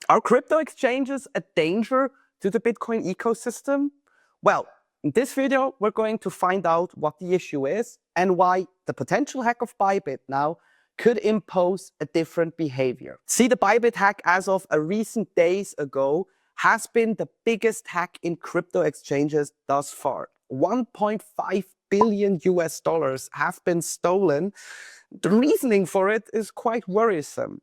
Are crypto exchanges a danger to the Bitcoin ecosystem? Well, in this video, we're going to find out what the issue is and why the potential hack of Bybit now could impose a different behavior. See, the Bybit hack as of a recent days ago has been the biggest hack in crypto exchanges thus far. 1.5 billion US dollars have been stolen. The reasoning for it is quite worrisome.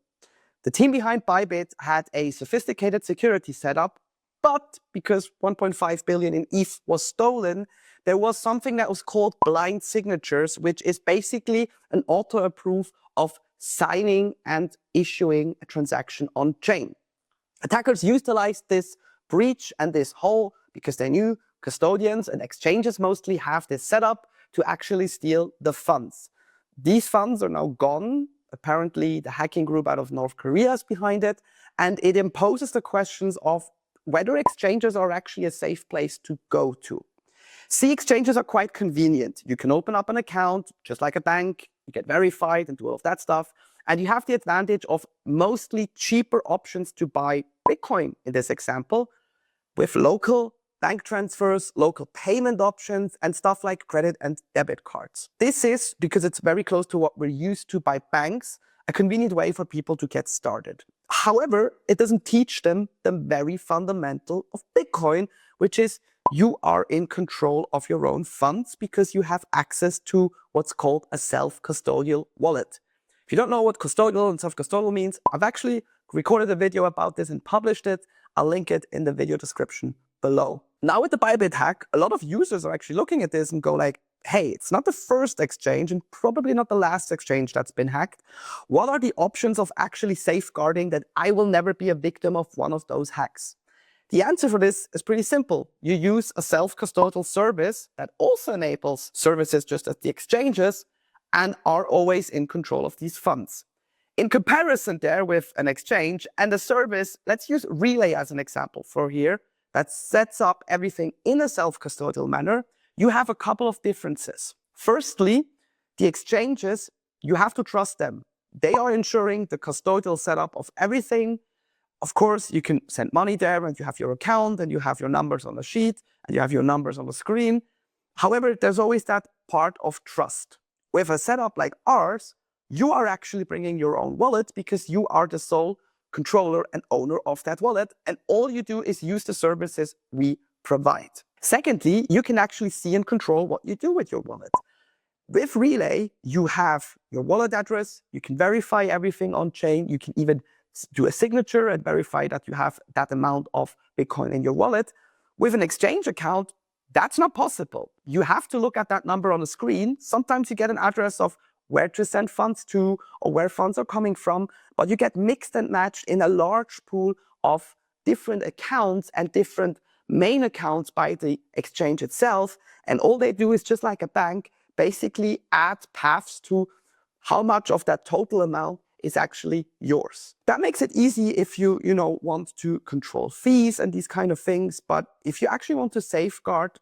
The team behind Bybit had a sophisticated security setup, but because 1.5 billion in ETH was stolen, there was something that was called blind signatures, which is basically an auto-approve of signing and issuing a transaction on chain. Attackers utilized this breach and this hole because they knew custodians and exchanges mostly have this setup to actually steal the funds. These funds are now gone. Apparently, the hacking group out of North Korea is behind it, and it imposes the questions of whether exchanges are actually a safe place to go to. See, exchanges are quite convenient. You can open up an account, just like a bank, you get verified and do all of that stuff, and you have the advantage of mostly cheaper options to buy Bitcoin, in this example, with local bank transfers, local payment options, and stuff like credit and debit cards. This is, because it's very close to what we're used to by banks, a convenient way for people to get started. However, it doesn't teach them the very fundamental of Bitcoin, which is you are in control of your own funds because you have access to what's called a self-custodial wallet. If you don't know what custodial and self-custodial means, I've actually recorded a video about this and published it. I'll link it in the video description below. Now with the Bybit hack, a lot of users are actually looking at this and go like, hey, it's not the first exchange and probably not the last exchange that's been hacked. What are the options of actually safeguarding that I will never be a victim of one of those hacks? The answer for this is pretty simple. You use a self-custodial service that also enables services just as the exchanges and are always in control of these funds. In comparison there with an exchange and a service, let's use Relai as an example for here, that sets up everything in a self-custodial manner. You have a couple of differences. Firstly, the exchanges, you have to trust them. They are ensuring the custodial setup of everything. Of course, you can send money there and you have your account and you have your numbers on the sheet and you have your numbers on the screen. However, there's always that part of trust. With a setup like ours, you are actually bringing your own wallet because you are the sole controller and owner of that wallet, and all you do is use the services we provide. Secondly, you can actually see and control what you do with your wallet. With Relai, you have your wallet address, you can verify everything on chain, you can even do a signature and verify that you have that amount of Bitcoin in your wallet. With an exchange account, that's not possible. You have to look at that number on the screen. Sometimes you get an address of where to send funds to or where funds are coming from, but you get mixed and matched in a large pool of different accounts and different main accounts by the exchange itself. And all they do is, just like a bank, basically add paths to how much of that total amount is actually yours. That makes it easy if you want to control fees and these kind of things, but if you actually want to safeguard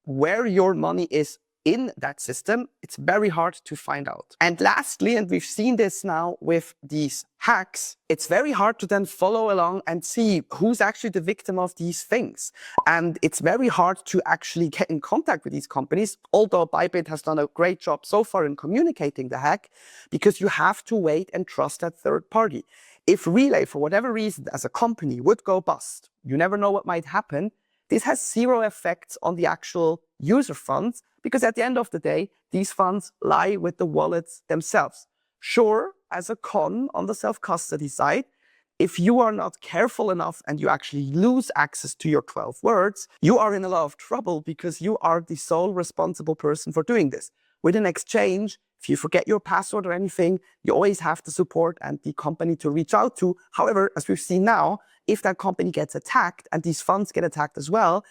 where your money is in that system, it's very hard to find out. And lastly, and we've seen this now with these hacks, it's very hard to then follow along and see who's actually the victim of these things. And it's very hard to actually get in contact with these companies, although Bybit has done a great job so far in communicating the hack, because you have to wait and trust that third party. If Relai, for whatever reason, as a company would go bust, you never know what might happen. This has zero effects on the actual user funds, because at the end of the day, these funds lie with the wallets themselves. Sure, as a con on the self-custody side, if you are not careful enough and you actually lose access to your 12 words, you are in a lot of trouble because you are the sole responsible person for doing this. With an exchange, if you forget your password or anything, you always have the support and the company to reach out to. However, as we've seen now, if that company gets attacked and these funds get attacked as well,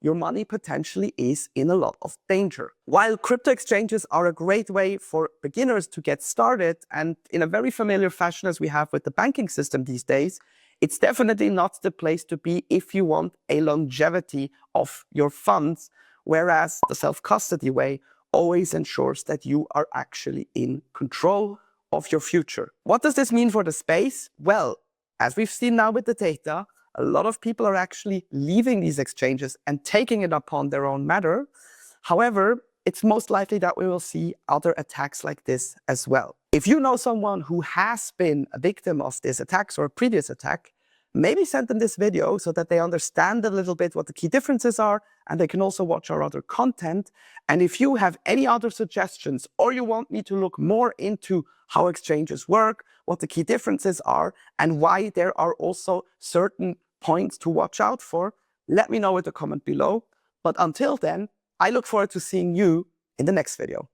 your money potentially is in a lot of danger. While crypto exchanges are a great way for beginners to get started, and in a very familiar fashion as we have with the banking system these days, it's definitely not the place to be if you want a longevity of your funds, whereas the self-custody way always ensures that you are actually in control of your future. What does this mean for the space? Well, as we've seen now with the data, a lot of people are actually leaving these exchanges and taking it upon their own matter. However, it's most likely that we will see other attacks like this as well. If you know someone who has been a victim of these attacks or a previous attack, maybe send them this video so that they understand a little bit what the key differences are, and they can also watch our other content. And if you have any other suggestions, or you want me to look more into how exchanges work, what the key differences are, and why there are also certain points to watch out for, let me know in the comment below. But until then, I look forward to seeing you in the next video.